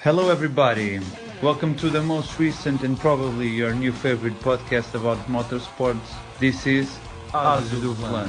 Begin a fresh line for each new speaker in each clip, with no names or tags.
Hello, everybody. Welcome to the most recent and probably your new favorite podcast about motorsports. This is Azul Plan.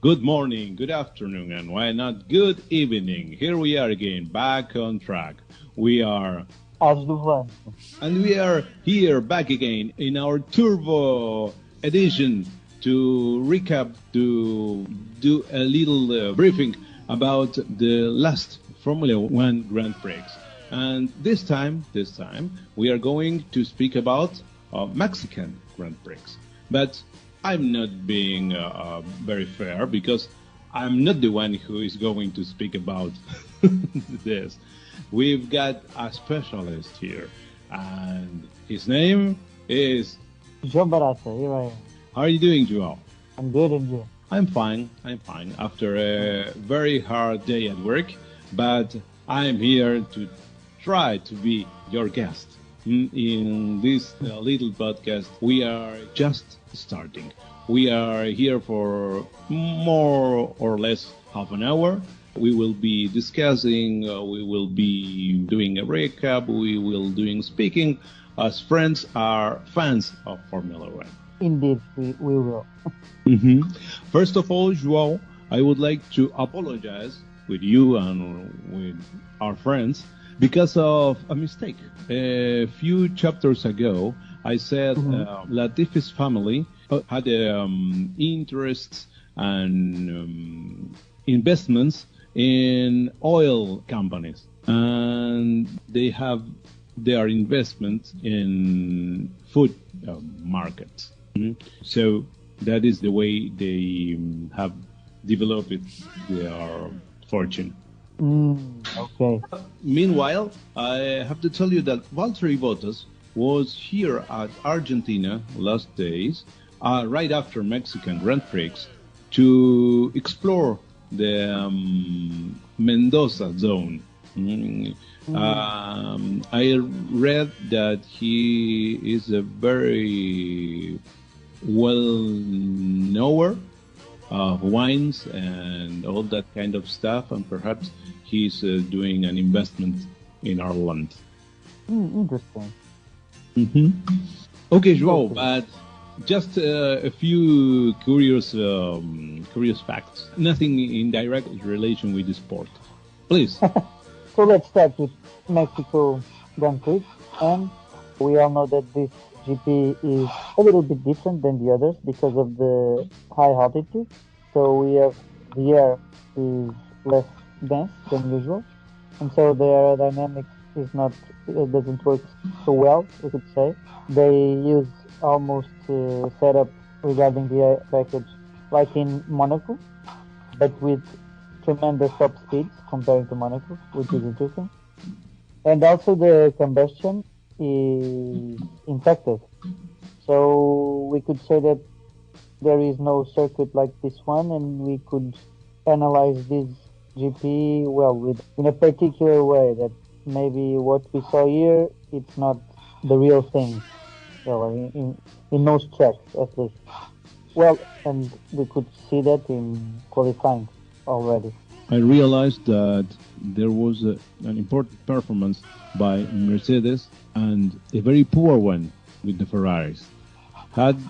Good morning, good afternoon, and why not good evening. Here we are again, back on track. We are
Azul.
And we are here back again in our turbo edition to recap, to do a little briefing about the last Formula One Grand Prix. And this time, we are going to speak about Mexican Grand Prix. But I'm not being very fair because I'm not the one who is going to speak about this. We've got a specialist here, and his name is
João Barata. Here I am.
How are you doing, João?
I'm good, and you?
I'm fine. After a very hard day at work, but I'm here to try to be your guest. In this little podcast, we are just starting. We are here for more or less half an hour. We will be discussing, we will be doing a recap, we will doing speaking as friends are fans of Formula One.
Indeed, we will.
First of all, João, I would like to apologize with you and with our friends because of a mistake. A few chapters ago, I said Latifi's family had interests and investments in oil companies, and they have their investments in food markets. So that is the way they have developed their fortune.
Okay.
Meanwhile, I have to tell you that Valtteri Bottas was here at Argentina last days, right after Mexican Grand Prix, to explore the Mendoza zone. I read that he is a very well knower of wines and all that kind of stuff, and perhaps he's doing an investment in our land.
Interesting.
Okay, João, but just a few curious facts. Nothing in direct relation with the sport. Please.
So let's start with Mexico Grand Prix. And we all know that this GP is a little bit different than the others because of the high altitude. So we have the air is less dense than usual. And so the aerodynamics doesn't work so well, we could say. They use almost setup regarding the air package like in Monaco, but with tremendous top speeds comparing to Monaco, which is interesting. And also the combustion is infected. So we could say that there is no circuit like this one, and we could analyze this GP in a particular way that maybe what we saw here, it's not the real thing. So in most tracks, at least. Well, and we could see that in qualifying already.
I realized that there was an important performance by Mercedes and a very poor one with the Ferraris. Had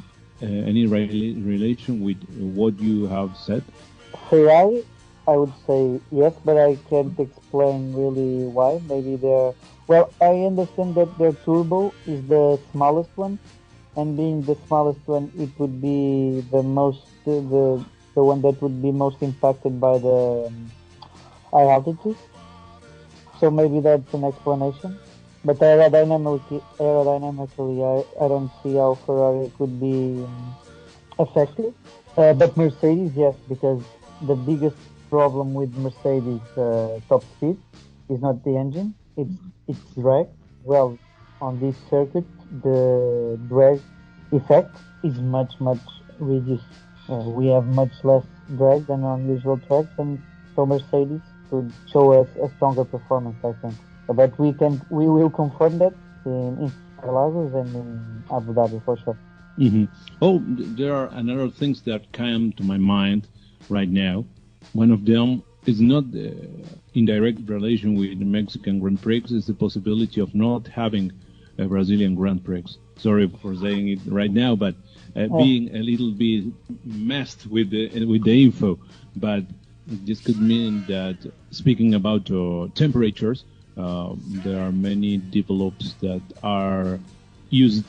any relation with what you have said?
Ferrari, I would say yes, but I can't explain really why. Maybe I understand that their turbo is the smallest one, and being the smallest one, it would be the one that would be most impacted by the high altitude. So maybe that's an explanation. But aerodynamically, I don't see how Ferrari could be affected. But Mercedes, yes, because the biggest problem with Mercedes top speed is not the engine, it's drag. Well, on this circuit, the drag effect is much reduced. We have much less drag than on usual tracks, and so Mercedes could show us a stronger performance, I think. But we will confirm that in Interlagos and in Abu Dhabi for sure.
Mm-hmm. Oh, there are another things that come to my mind right now. One of them is not in direct relation with the Mexican Grand Prix, is the possibility of not having a Brazilian Grand Prix. Sorry for saying it right now, but being a little bit messed with the info. But this could mean that, speaking about temperatures, there are many develops that are used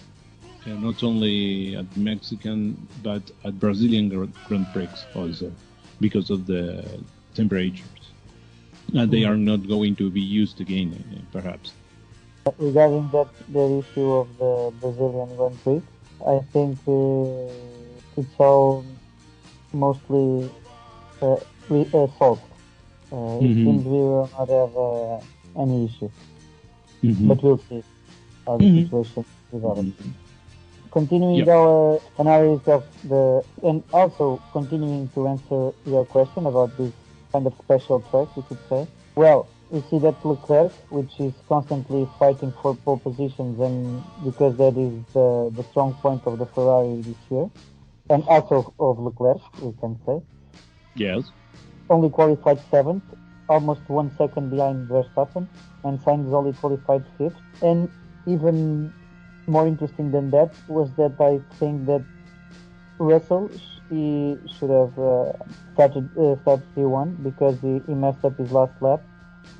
not only at Mexican but at Brazilian Grand Prix also, because of the temperatures. And they are not going to be used again, perhaps.
Regarding the issue of the Brazilian Grand Prix, I think it's all mostly solved. It seems we will not have any issue, but we'll see how the situation develops. Continuing our analysis of and also continuing to answer your question about this kind of special track, we could say. Well, we see that Leclerc, which is constantly fighting for pole positions, and because that is the strong point of the Ferrari this year, and also of Leclerc, we can say.
Yes.
Only qualified 7th, almost 1 second behind Verstappen, and Sainz only qualified 5th. And even more interesting than that was that I think that Russell he should have started P1 because he messed up his last lap,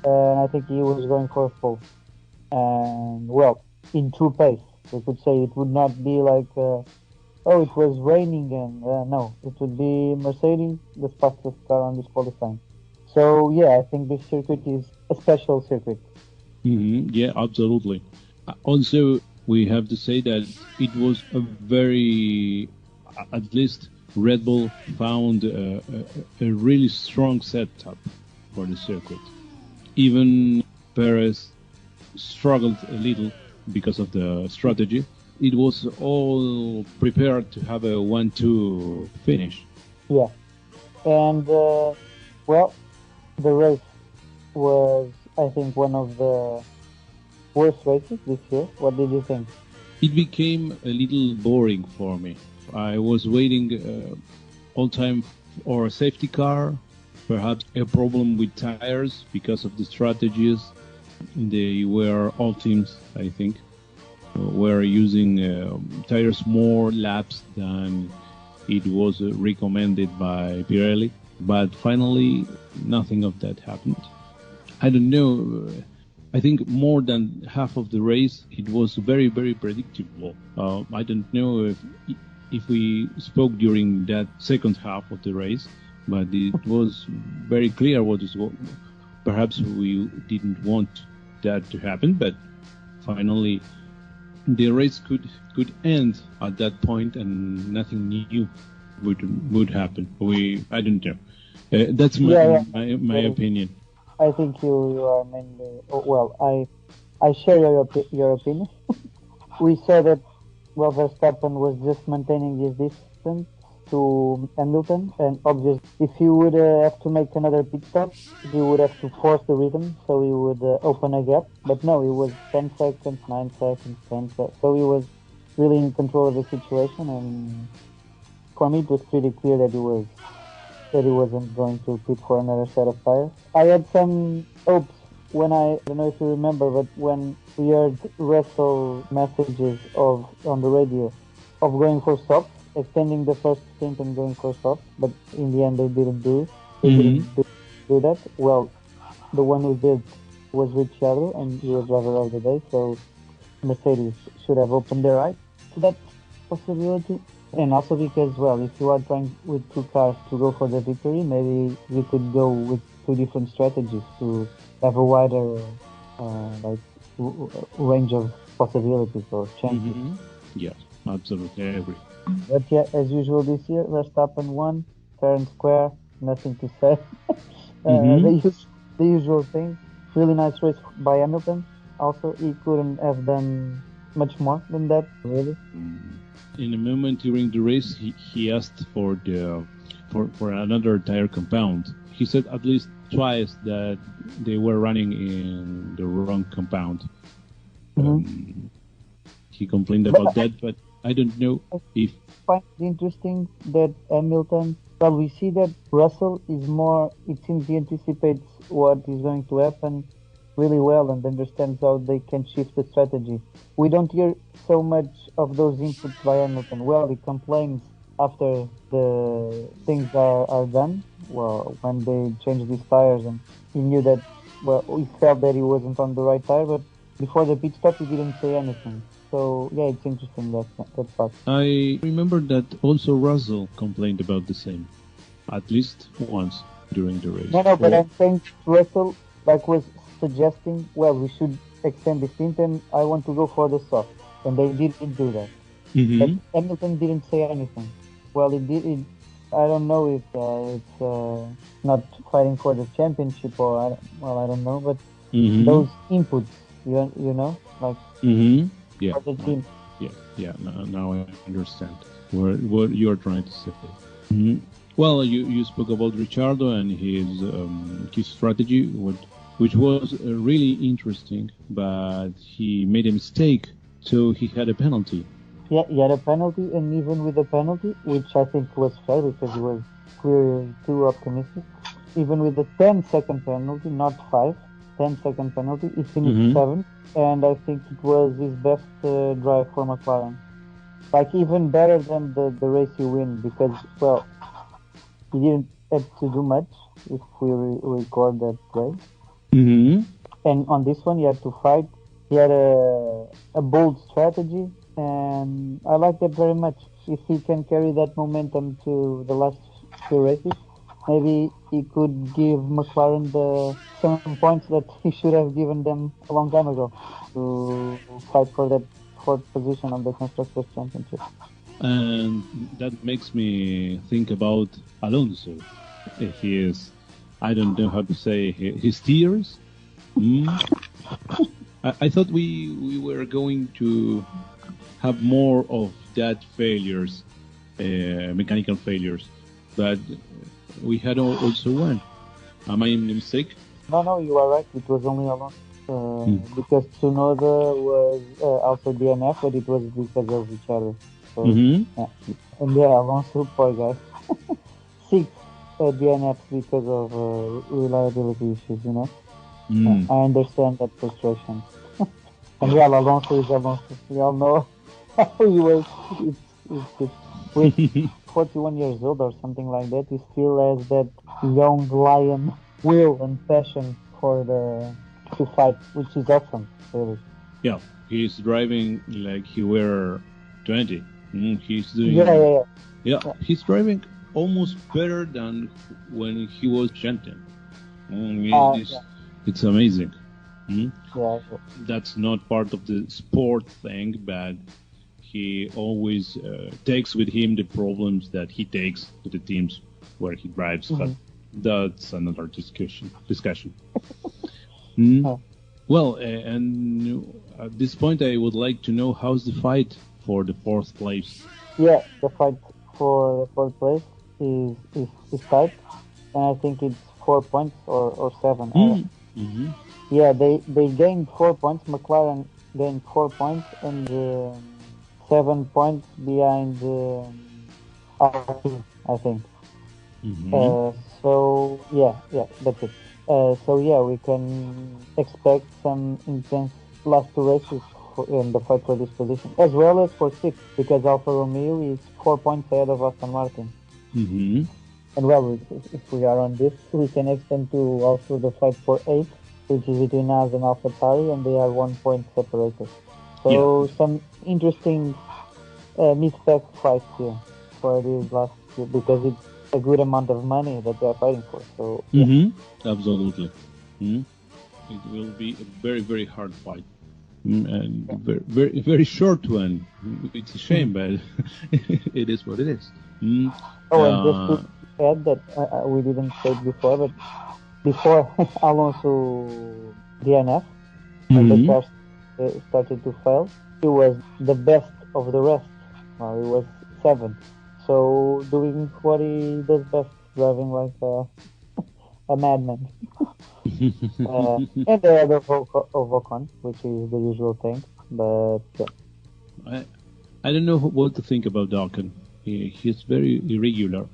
and I think he was going for a pole. And well, in true pace, we could say it would not be like it was raining and no, it would be Mercedes, the fastest car on this qualifying. So yeah, I think this circuit is a special circuit.
Yeah, absolutely. Also, we have to say that it was a very, at least Red Bull found a really strong setup for the circuit. Even Perez struggled a little because of the strategy. It was all prepared to have a 1-2 finish.
Yeah, and well, the race was, I think, one of the worst races this year. What did you think?
It became a little boring for me. I was waiting all time for a safety car, perhaps a problem with tires because of the strategies. They were, all teams, I think, were using tires more laps than it was recommended by Pirelli. But finally, nothing of that happened. I don't know. I think more than half of the race, it was very, very predictable. I don't know if we spoke during that second half of the race, but it was very clear what is. Perhaps we didn't want that to happen, but finally the race could end at that point, and nothing new would happen. I don't know. That's my opinion.
I think you are mainly. Well, I share your opinion. We saw that Verstappen was just maintaining his distance to Hamilton, and obviously, if he would have to make another pit stop, he would have to force the rhythm, so he would open a gap. But no, it was 10 seconds, 9 seconds, 10 seconds. So he was really in control of the situation, and for me, it was pretty clear that he wasn't going to pit for another set of tires. I had some hopes when I don't know if you remember, but when we heard Russell messages on the radio of going for softs, extending the first stint and going for softs, but in the end they didn't do it. They didn't do that. Well, the one who did was Ricciardo, and he was driver of the day, so Mercedes should have opened their eyes to that possibility. And also because, well, if you are trying with two cars to go for the victory, maybe you could go with two different strategies to have a wider range of possibilities or chances.
Yes, absolutely, I agree.
But yeah, as usual this year, Verstappen won, fair and square, nothing to say. The usual thing. Really nice race by Hamilton. Also, he couldn't have done much more than that, really.
In a moment during the race, he asked for another tire compound. He said at least twice that they were running in the wrong compound. He complained about that, but I don't know if...
I find it interesting that Hamilton, well, we see that Russell is more, it seems he anticipates what is going to happen really well and understands how they can shift the strategy. We don't hear so much of those inputs by Hamilton. Well, he complains after the things are done, well, when they change these tires, and he knew that, well, he felt that he wasn't on the right tire, but before the pit stop he didn't say anything. So, yeah, it's interesting, that part.
I remember that also Russell complained about the same, at least once during the race.
No, but I'm saying Russell was suggesting, well, we should extend the stint and I want to go for the soft. And they didn't do that. But Hamilton didn't say anything. Well, it did. I don't know if it's not fighting for the championship or, I don't know, but those inputs, you know, like...
Yeah.
For the team.
Yeah. Now I understand what you're trying to say. Well, you spoke about Ricciardo and his strategy, which was really interesting, but he made a mistake, so he had a penalty.
Yeah, he had a penalty, and even with the penalty, which I think was fair because he was clearly too optimistic, even with the 10-second penalty, not 5, 10-second penalty, he finished 7th, and I think it was his best drive for McLaren. Like, even better than the race he win, because, well, he didn't have to do much, if we record that way. And on this one, he had to fight. He had a bold strategy, and I like that very much. If he can carry that momentum to the last few races, maybe he could give McLaren some points that he should have given them a long time ago to fight for that fourth position on the Constructors' Championship.
And that makes me think about Alonso. He is, I don't know how to say, his tears. I thought we were going to have more of that failures, mechanical failures, but we had also one. Am I in mistake?
No, you are right. It was only Alonso. Because Tsunoda was also DNF, but it was because of Ricciardo. So, yeah. And yeah, Alonso, poor guy. 6 DNFs because of reliability issues, you know. I understand that frustration. And yeah, Alonso is Alonso. We all know how he was. With 41 years old or something like that, he still has that young lion will and passion to fight, which is awesome, really.
Yeah, he's driving like he were 20. He's doing. Yeah, he's driving almost better than when he was champion. It's amazing. That's not part of the sport thing, but he always takes with him the problems that he takes to the teams where he drives. But that's another discussion. Well, and at this point, I would like to know how's the fight for the 4th place.
Yeah, the fight for the 4th place is tight, and I think it's 4 points or 7. Yeah, they gained 4 points. McLaren gained 4 points, and 7 points behind RP, I think. So yeah, that's it. So yeah, we can expect some intense last 2 races in the fight for this position, as well as for 6th, because Alfa Romeo is 4 points ahead of Aston Martin. And well, if we are on this, we can extend to also the fight for 8th, which is between us and AlphaTauri, and they are 1 point separated. So some interesting mid-spec fights here for this last year, because it's a good amount of money that they are fighting for. So
absolutely. It will be a very, very hard fight. And very, very, very short one. It's a shame, but it is what it is.
And just to add that we didn't say it before, but before Alonso DNF, when the
Mhm.
car started to fail, he was the best of the rest. Well, he was seventh. So doing what he does best, driving like a madman. And the other of Ocon, which is the usual thing. But yeah.
I, I don't know what to think about Dalton. He's very irregular.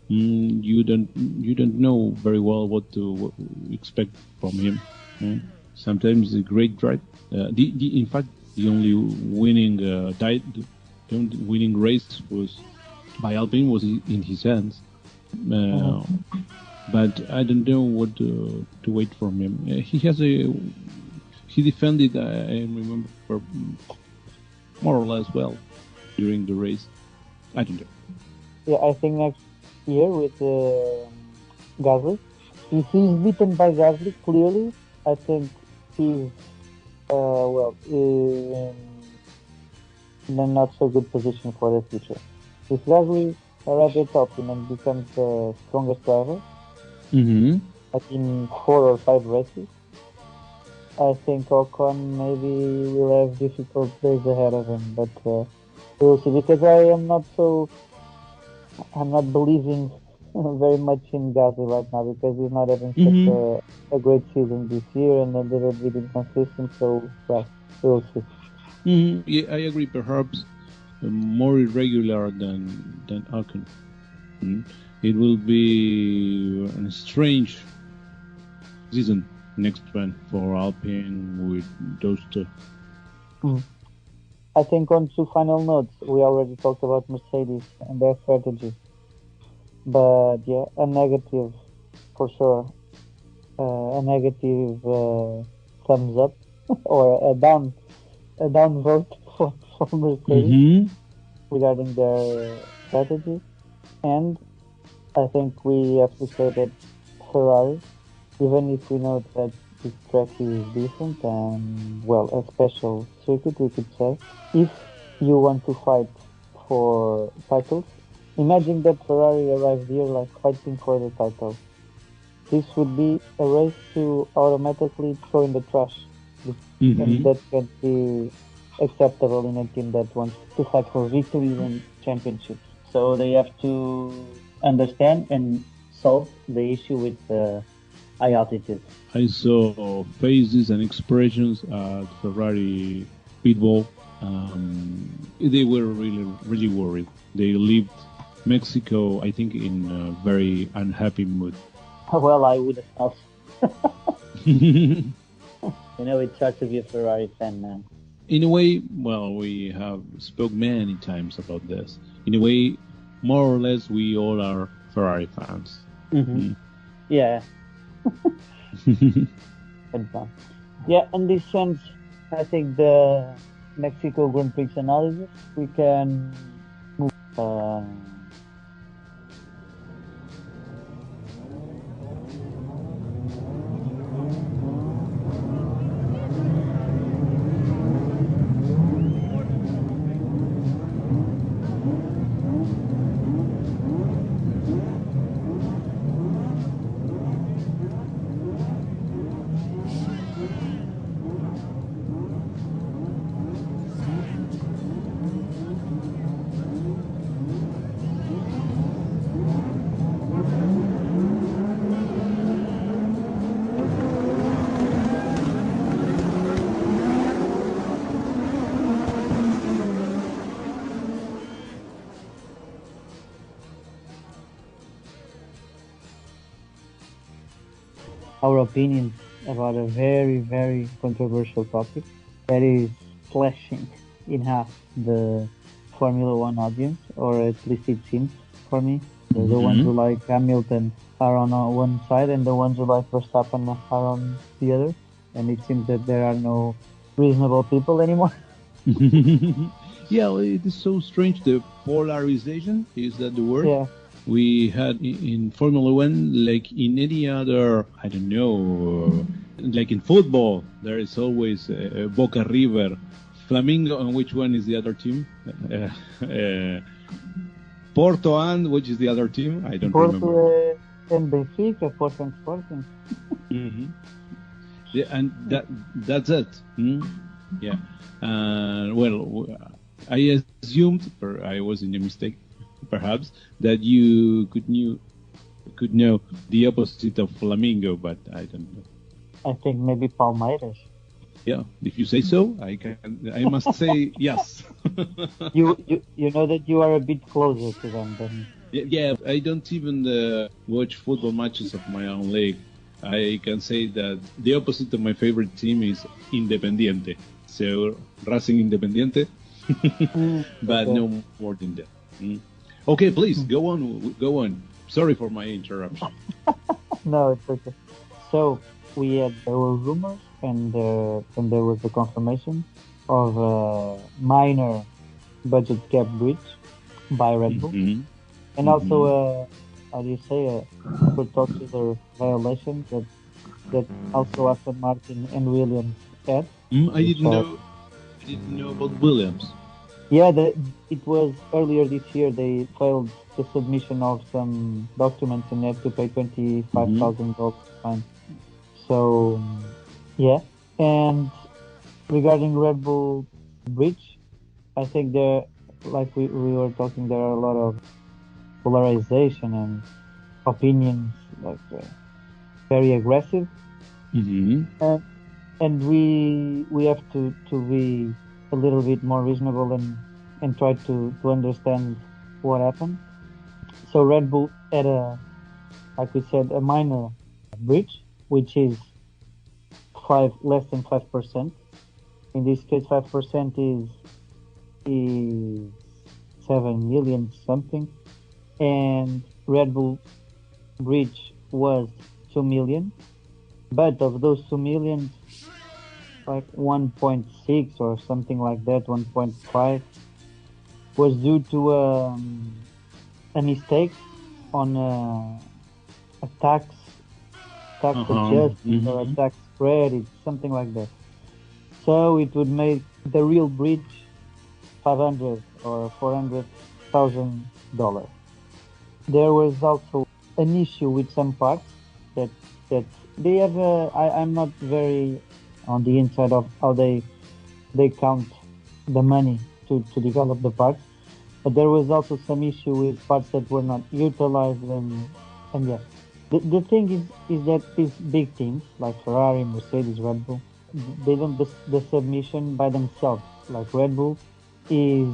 You don't know very well what to expect from him. Mm. Sometimes a great drive. In fact, the only winning race was by Alpine was in his hands. Uh, but I don't know what to wait from him. He defended. I remember more or less well during the race. I don't know.
Yeah, I think next year with Gasly, if he's beaten by Gasly, clearly, I think he's in a not so good position for the future. If Gasly arrives at Alpine and becomes the strongest driver,
Mm-hmm.
like in 4 or 5 races, I think Ocon maybe will have difficult days ahead of him. But we'll see, because I'm not believing very much in Gasly right now, because he's not having such a great season this year and a little bit inconsistent. So, well, we'll see.
Yeah, I agree. Perhaps more irregular than Ocon. It will be a strange season next one for Alpine with those two.
I think on 2 final notes, we already talked about Mercedes and their strategy. But yeah, a negative for sure. A negative thumbs up or a down vote for Mercedes regarding their strategy. And I think we have to say that Ferrari, even if we know that this track is different and, well, a special circuit, we could say, if you want to fight for titles, imagine that Ferrari arrived here like fighting for the title. This would be a race to automatically throw in the trash. And that can't be acceptable in a team that wants to fight for victories and championships. So they have to understand and solve the issue with high altitude.
I saw faces and expressions at Ferrari pitbull. They were really worried. They left Mexico, I think, in a very unhappy mood.
Well, I would have. It's hard to be a Ferrari fan, man.
In a way, well, we have spoke many times about this. In a way, more or less, we all are Ferrari fans.
Yeah. Yeah, and this ends, I think, the Mexico Grand Prix analysis. We can move. Our opinions about a very, very controversial topic that is slashing in half the Formula One audience, or at least it seems for me. The ones who like Hamilton are on one side, and the ones who like Verstappen are on the other. And it seems that there are no reasonable people anymore.
Yeah, well, it is so strange. The polarization, is that the word?
Yeah.
We had in Formula One, like in any other, I don't know, like in football, there is always Boca River, Flamingo, and which one is the other team? Porto, and which is the other team? I don't remember.
Porto and Benfica, Porto and Sporting.
Yeah, and that's it. Hmm? Yeah. Well, I assumed, or I was in a mistake, perhaps, that you could know the opposite of flamingo, but I don't know.
I think maybe Palmeiras.
Yeah, if you say so, I must say yes.
You know that you are a bit closer to them than.
Yeah, I don't even watch football matches of my own league. I can say that the opposite of my favorite team is Independiente. So, Racing Independiente, but
Okay.
no more than that. Mm. Okay, please, go on, go on. Sorry for my interruption.
No, it's okay. So there were rumors, and there was the confirmation of a minor budget cap breach by Red Bull,
Mhm,
and also
mhm.
how do you say a particular violation that also Aston Martin and Williams had,
I
which
didn't
are
know. I didn't know about Williams.
yeah, it was earlier this year they filed the submission of some documents and had to pay
Mhm.
$25,000 fine. So yeah, and regarding Red Bull breach, I think like we were talking, there are a lot of polarization and opinions, like very aggressive,
Mhm.
and we have to be a little bit more reasonable and try to understand what happened. So Red Bull had like we said, a minor breach, which is less than 5%. In this case, 5% is 7 million something, and Red Bull breach was 2 million. But of those 2 million, like 1.6 or something like that, 1.5 was due to a mistake on a tax
Uh-huh.
adjustment or a
Mhm.
tax credit, something like that. So it would make the real breach 500 or $400,000. There was also an issue with some parts that that they have. I'm not very on the inside of how they count the money to develop the parts, but there was also some issue with parts that were not utilized, and yeah. The thing is that these big teams like Ferrari, Mercedes, Red Bull, they don't the submission by themselves. Like Red Bull is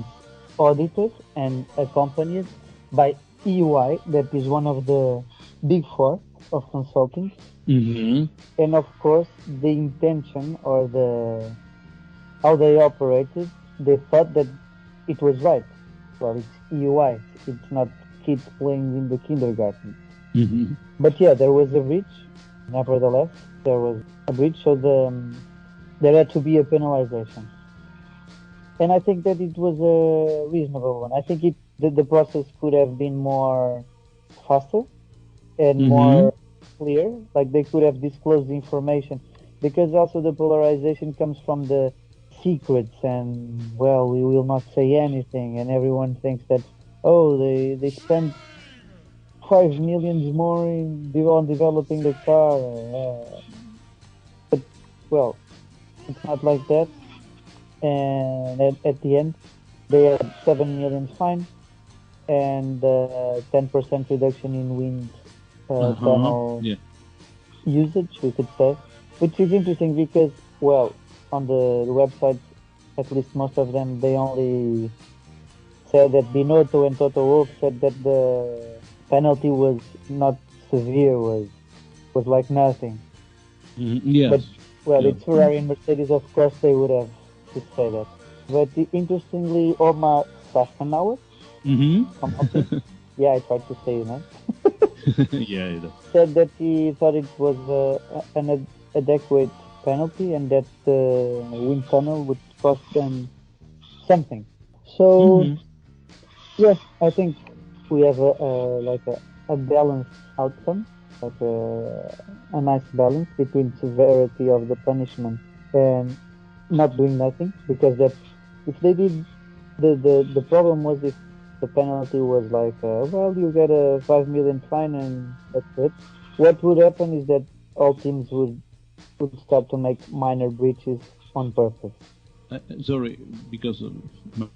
audited and accompanied by EY, that is one of the big four of consulting,
Mhm.
and of course the intention or the how they operated, they thought that it was right. Well, it's EY, it's not kids playing in the kindergarten.
Mhm.
But yeah, there was a breach. Nevertheless, there was a breach, so there had to be a penalization. And I think that it was a reasonable one. I think the process could have been more faster and
Mhm.
more clear. Like they could have disclosed the information, because also the polarization comes from the secrets, and well, we will not say anything, and everyone thinks that, oh, they spent 5 millions more on developing the car. But well, it's not like that. And at the end, they had 7 million fine and 10% reduction in wind
Uh-huh.
tunnel
Yeah.
usage, we could say, which is interesting because, well, on the websites, at least most of them, they only said that Binotto and Toto Wolff said that the penalty was not severe, was like nothing.
Mhm.
But
Yes.
well,
Yeah.
it's Ferrari and Mercedes, of course they would have to say that. But interestingly, Omar Safnauer
Mhm.
from Alpine, yeah, I tried to say his name,
Yeah. It is.
said that he thought it was an adequate penalty and that the wind tunnel would cost them something. So
Mhm.
yeah, I think we have a balanced outcome, like a nice balance between severity of the punishment and not doing nothing, because that if they did the problem was if the penalty was like well, you get a 5 million fine and that's it. What would happen is that all teams would would start to make minor breaches on purpose.
Sorry, because of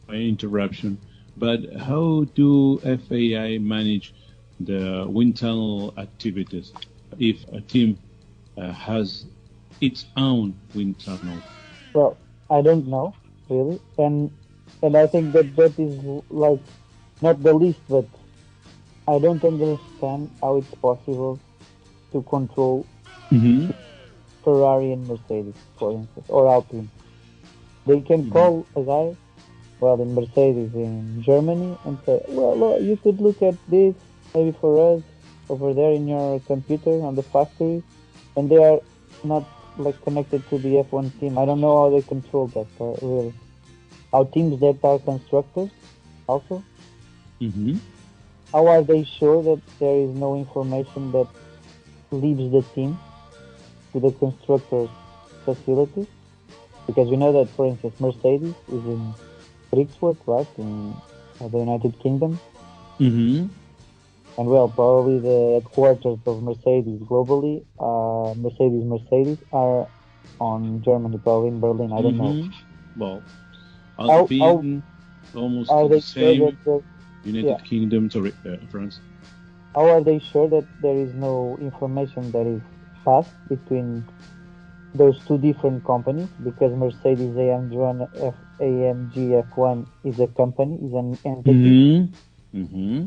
my interruption, but how do FAI manage the wind tunnel activities if a team has its own wind tunnel?
Well, I don't know really, and I think that is like not the least, but I don't understand how it's possible to control
Mm-hmm.
Ferrari and Mercedes, for instance, or Alpine. They can call a guy, well, in Mercedes in Germany, and say, well, look, you could look at this, maybe for us, over there in your computer on the factory, and they are not like connected to the F1 team. I don't know how they control that, really. How teams that are constructors, also,
Mm-hmm.
how are they sure that there is no information that leaves the team to the constructor's facility? Because we know that, for instance, Mercedes is in Prix, right, in the United Kingdom.
Mm-hmm.
And well, probably the headquarters of Mercedes globally, Mercedes are on Germany, probably in Berlin. I don't know.
Well,
How
Alpine, almost
are
the
they sure
same.
that
United Kingdom, sorry, France.
how are they sure that there is no information that is passed between those two different companies? Because Mercedes AMG F1 is a company, is an entity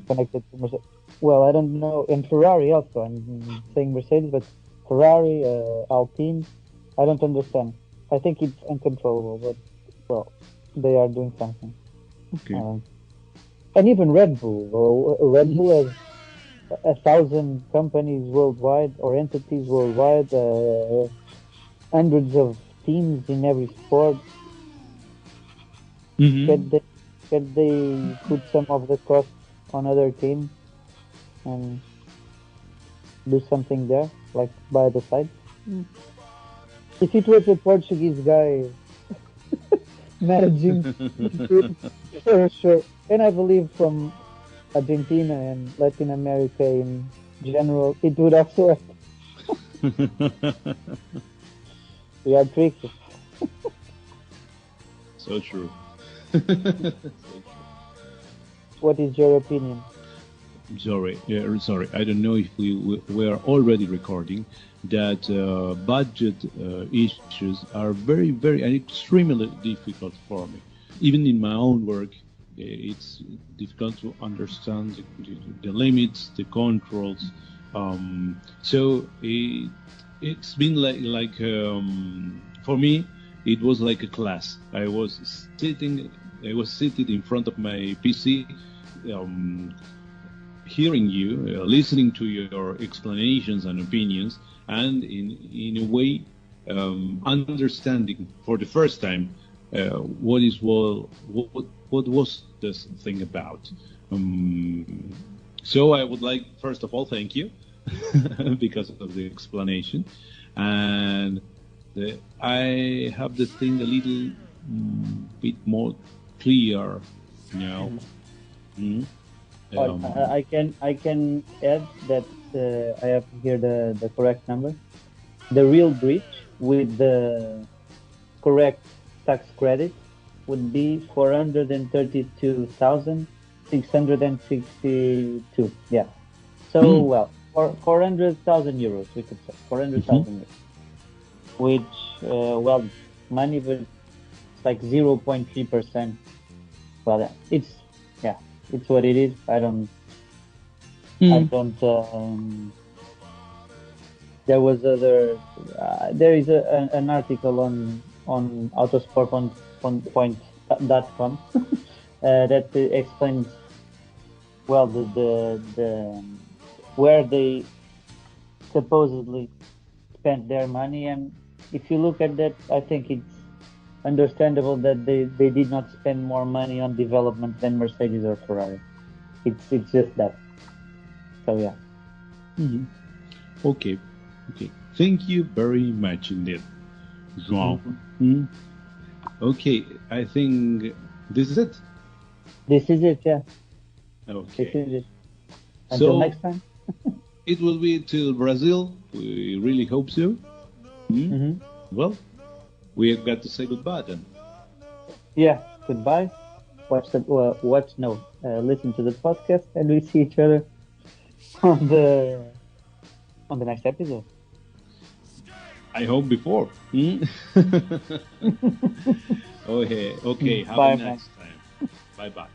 connected to Mercedes. Well, I don't know, and Ferrari also. I'm saying Mercedes, but Ferrari, Alpine, I don't understand. I think it's uncontrollable, but well, they are doing something.
Okay.
And even Red Bull. Red Bull has 1,000 companies worldwide or entities worldwide, hundreds of teams in every sport.
Mm-hmm.
Can they put some of the costs on other teams and do something there, like by the side? If it was a Portuguese guy managing, sure. And I believe from Argentina and Latin America in general, it would also have. We are tricky.
So true.
What is your opinion?
Sorry, I don't know if we are already recording that budget issues are very, very and extremely difficult for me. Even in my own work, it's difficult to understand the limits, the controls. So it's been like for me, it was like a class. I was sitting in front of my PC. Hearing you, listening to your explanations and opinions, and in a way understanding for the first time what was this thing about. So I would like, first of all, thank you because of the explanation, and I have the thing a little bit more clear now. Mm-hmm.
I can add that I have here the correct number. The real breach with the correct tax credit would be 432,662. Yeah. So well, for 400,000 euros, we could say 400,000 euros, which well, money, but it's like 0.3%. Well, yeah, it's what it is. I don't. There was other. There is an article on autosport.com that explains well the where they supposedly spent their money, and if you look at that, I think it's understandable that they did not spend more money on development than Mercedes or Ferrari. It's just that. So yeah.
Okay. Thank you very much indeed, João. Okay, I think this is it.
This is it, yeah.
Okay.
This is it. Until next time.
It will be till Brazil. We really hope so. Well, we have got to say goodbye then.
Yeah, goodbye. Listen to the podcast, and we see each other on the next episode.
I hope before. Okay. Have
Bye,
a
man.
nice time. Bye bye.